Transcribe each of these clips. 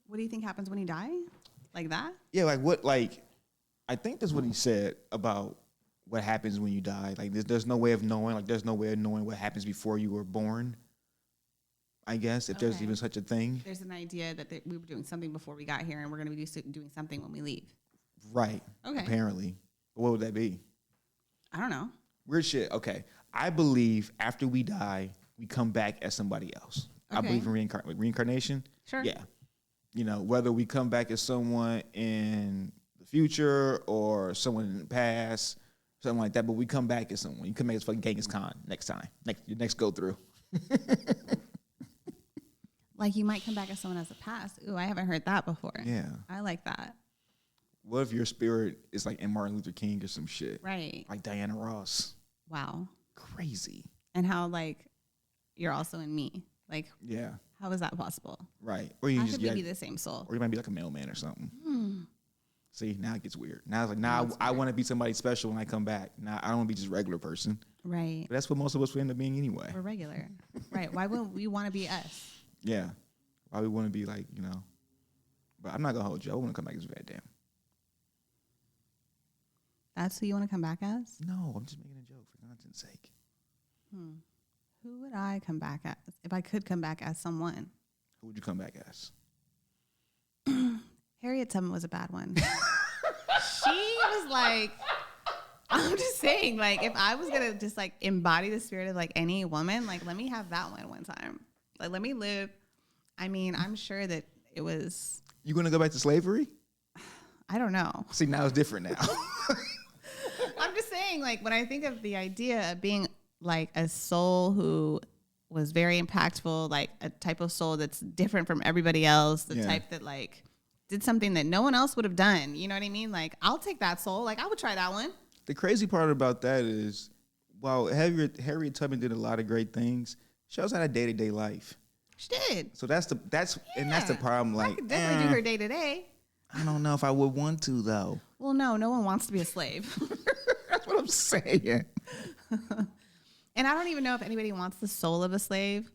What do you think happens when you die? Like that? Yeah, like what? Like, I think that's what he said about what happens when you die. Like, there's no way of knowing. Like, there's no way of knowing what happens before you were born. I guess if there's even such a thing. There's an idea that we were doing something before we got here, and we're going to be doing something when we leave. Right. Okay. Apparently, what would that be? I don't know. Weird shit. Okay. I believe after we die, we come back as somebody else. Okay. I believe in reincarnation. Sure. Yeah. You know, whether we come back as someone in the future or someone in the past, something like that, but we come back as someone. You come back as fucking Genghis Khan next time, your next go through. Like you might come back as someone as a past. Ooh, I haven't heard that before. Yeah. I like that. What if your spirit is like in Martin Luther King or some shit? Right. Like Diana Ross. Wow. Crazy. And how like you're also in me. Like, yeah. How is that possible? Right. Or you just be the same soul. Or you might be like a mailman or something. See, now it gets weird. Now it's like, now I want to be somebody special when I come back. Now I don't want to be just a regular person. Right. But that's what most of us will end up being anyway. We're regular. Right. Why wouldn't we want to be us? Yeah. Why we want to be like, you know. But I'm not going to hold you. I want to come back as Van Damme. That's who you want to come back as? No, I'm just making a joke for nonsense sake. Who would I come back as? If I could come back as someone. Who would you come back as? Harriet Tubman was a bad one. She was like, I'm just saying, like, if I was going to just, like, embody the spirit of, like, any woman, like, let me have that one time. Like, let me live. I mean, I'm sure that it was. You going to go back to slavery? I don't know. See, now it's different now. I'm just saying, like, when I think of the idea of being, like, a soul who was very impactful, like, a type of soul that's different from everybody else, the type that, like, did something that no one else would have done. You know what I mean? Like, I'll take that soul. Like, I would try that one. The crazy part about that is, while Harriet Tubman did a lot of great things, she also had a day-to-day life. She did. So that's the problem. Like, I could definitely do her day-to-day. I don't know if I would want to, though. Well, no one wants to be a slave. That's what I'm saying. And I don't even know if anybody wants the soul of a slave.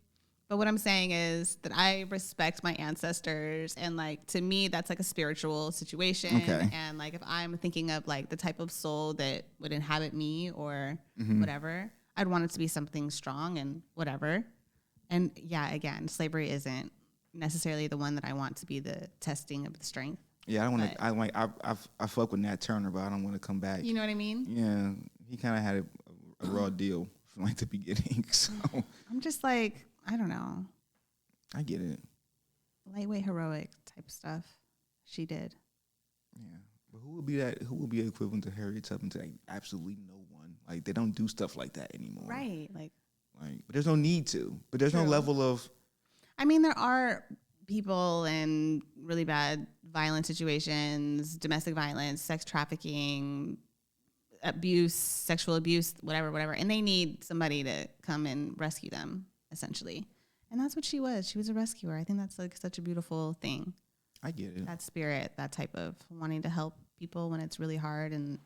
But what I'm saying is that I respect my ancestors. And, like, to me, that's, like, a spiritual situation. Okay. And, like, if I'm thinking of, like, the type of soul that would inhabit me or whatever, I'd want it to be something strong and whatever. And, yeah, again, slavery isn't necessarily the one that I want to be the testing of the strength. Yeah, I want to. I fuck with Nat Turner, but I don't want to come back. You know what I mean? Yeah, he kind of had a raw deal from like the beginning. So I'm just like, I don't know. I get it. Lightweight heroic type stuff. She did. Yeah, but who would be that? Who would be equivalent to Harriet Tubman? To like absolutely no one. Like they don't do stuff like that anymore. Right. Like, but there's no need to. But there's no level of. I mean, there are people in really bad violent situations, domestic violence, sex trafficking, abuse, sexual abuse, whatever. And they need somebody to come and rescue them, essentially. And that's what she was. She was a rescuer. I think that's like such a beautiful thing. I get it. That spirit, that type of wanting to help people when it's really hard and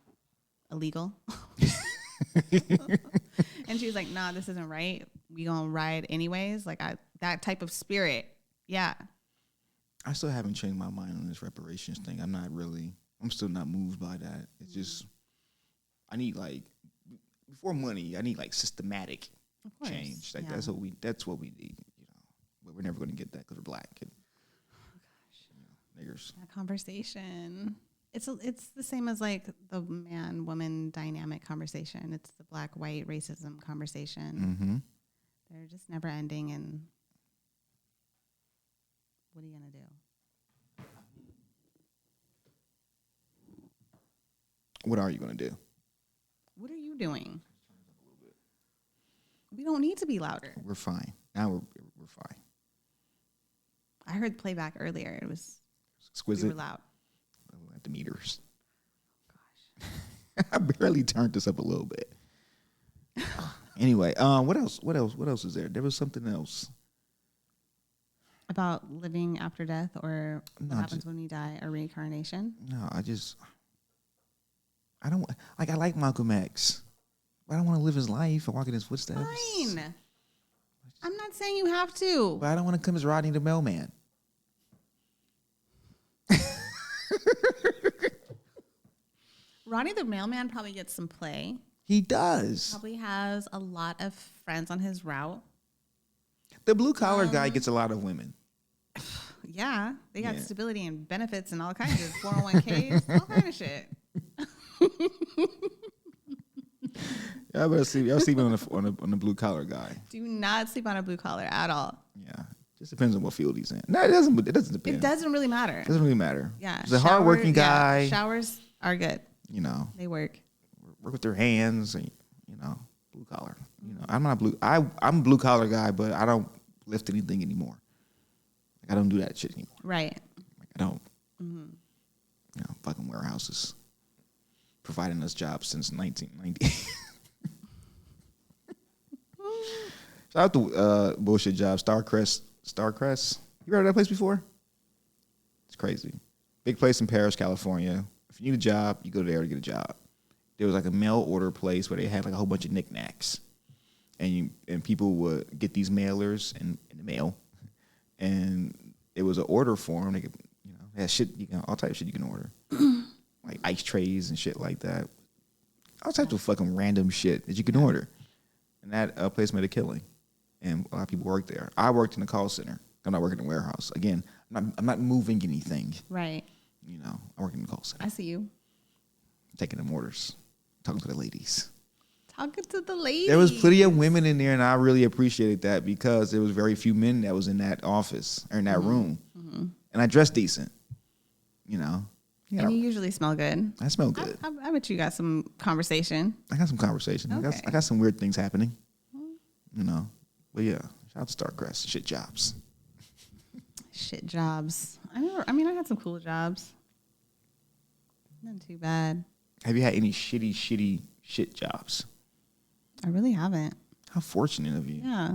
illegal. And she was like, nah, this isn't right. We gonna ride anyways. Like that type of spirit. Yeah. I still haven't changed my mind on this reparations thing. I'm still not moved by that. It's just, I need like, before money, I need like systematic change. Like that's what we need, you know. But we're never going to get that because we're black. And, niggers. That conversation. It's the same as like the man-woman dynamic conversation. It's the black-white racism conversation. Mm-hmm. They're just never ending, and what are you going to do? What are you going to do? What are you doing? We don't need to be louder. We're fine. Now we're fine. I heard playback earlier. It was exquisite. We were loud. At the meters. Oh, gosh. I barely turned this up a little bit. Anyway, what else? What else is there? There was something else. About living after death or what happens when we die or reincarnation? No, I don't like. I like Malcolm X, but I don't want to live his life or walk in his footsteps. Fine. I'm not saying you have to. But I don't want to come as Rodney the Mailman. Ronnie the mailman probably gets some play. He does. Probably has a lot of friends on his route. The blue collar guy gets a lot of women. Yeah, they got stability and benefits and all kinds of 401ks, all kind of shit. Y'all better sleep. Y'all sleeping on the blue collar guy. Do not sleep on a blue collar at all. Yeah, just depends on what field he's in. No, it doesn't. It doesn't depend. It doesn't really matter. It doesn't really matter. Yeah, the hardworking guy. Yeah, showers are good. You know, they work with their hands, and blue collar. I'm not blue. I'm a blue collar guy, but I don't lift anything anymore. Like I don't do that shit anymore. Right. Like I don't. Fucking warehouses providing us jobs since 1990. Shout out to bullshit jobs. Starcrest. You heard of that place before? It's crazy. Big place in Paris, California. If you need a job, you go there to get a job. There was like a mail order place where they had like a whole bunch of knickknacks. And people would get these mailers in the mail. And it was an order form. They could, they had shit, all types of shit you can order. Like ice trays and shit like that. All types of fucking random shit that you can order. And that place made a killing. And a lot of people worked there. I worked in the call center. I'm not working in a warehouse. Again, I'm not moving anything. Right. I work in the call center. I see you. Taking them orders. Talking to the ladies. Talking to the ladies. There was plenty of women in there, and I really appreciated that because there was very few men that was in that office or in that room. Mm-hmm. And I dressed decent. And you usually smell good. I smell good. I bet you got some conversation. I got some conversation. Okay. I got some weird things happening. But yeah, shout out to Starcrest. Shit jobs. Shit jobs. I had some cool jobs. Not too bad. Have you had any shitty shit jobs? I really haven't. How fortunate of you. Yeah.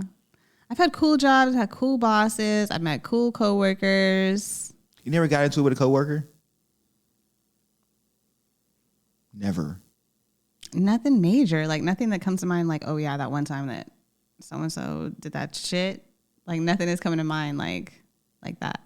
I've had cool jobs, had cool bosses, I've met cool coworkers. You never got into it with a coworker? Never. Nothing major. Like nothing that comes to mind like, oh yeah, that one time that so-and-so did that shit. Like nothing is coming to mind like that.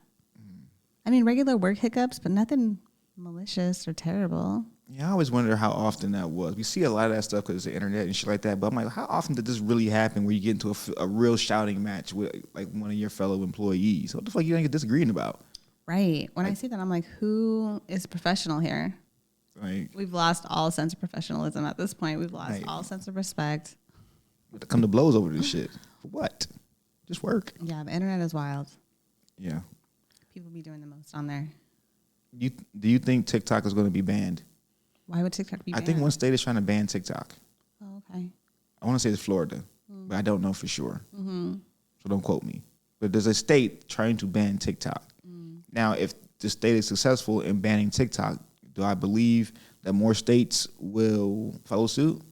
I mean, regular work hiccups, but nothing malicious or terrible. Yeah, I always wonder how often that was. We see a lot of that stuff because of the internet and shit like that. But I'm like, how often did this really happen where you get into a real shouting match with like one of your fellow employees? What the fuck you ain't disagreeing about? Right. When I see that, I'm like, who is professional here? Like, we've lost all sense of professionalism at this point. We've lost all sense of respect. To come to blows over this shit. For what? Just work. Yeah, the internet is wild. Yeah. People be doing the most on there. Do you think TikTok is going to be banned? Why would TikTok be banned? I think one state is trying to ban TikTok. Oh, okay. I want to say it's Florida, but I don't know for sure. Mm-hmm. So don't quote me. But there's a state trying to ban TikTok. Now, if the state is successful in banning TikTok, do I believe that more states will follow suit?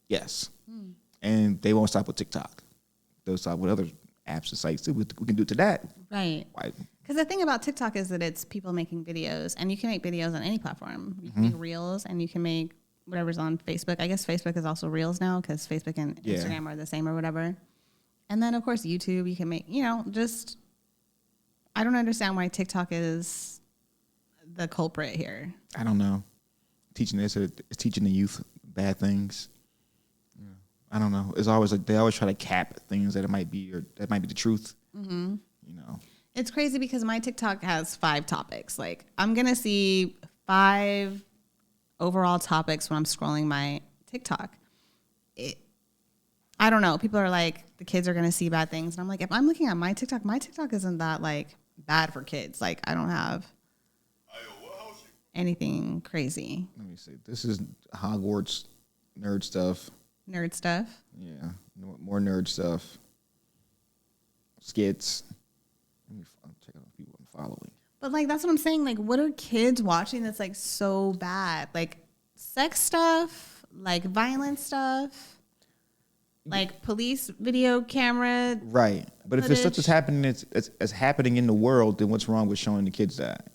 Yes. And they won't stop with TikTok. They'll stop with other apps and sites too. We can do it to that. Right. Because the thing about TikTok is that it's people making videos, and you can make videos on any platform. You can make Reels, and you can make whatever's on Facebook. I guess Facebook is also Reels now because Facebook and Instagram are the same or whatever. And then, of course, YouTube, you can make, just... I don't understand why TikTok is the culprit here. I don't know. It's teaching the youth bad things. Yeah. I don't know. It's always like they always try to cap things that it might be or that might be the truth. Mm-hmm. It's crazy because my TikTok has 5 topics. Like I'm gonna see 5 overall topics when I'm scrolling my TikTok. I don't know. People are like, the kids are gonna see bad things, and I'm like, if I'm looking at my TikTok isn't that like bad for kids. Like I don't have anything crazy. Let me see. This is Hogwarts nerd stuff. Nerd stuff? Yeah. More nerd stuff. Skits. Let me check out the people I'm following. But like that's what I'm saying. Like what are kids watching that's like so bad? Like sex stuff, like violent stuff, like police video camera. Right. But footage. If it's such as happening as happening in the world, then what's wrong with showing the kids that?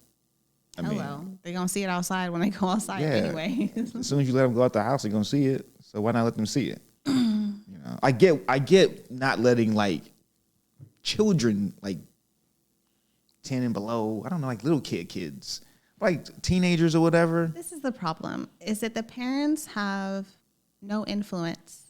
They're going to see it outside when they go outside anyway. As soon as you let them go out the house, they're going to see it. So why not let them see it? I get not letting like children like 10 and below, I don't know, like little kids like teenagers or whatever. This is the problem, is that the parents have no influence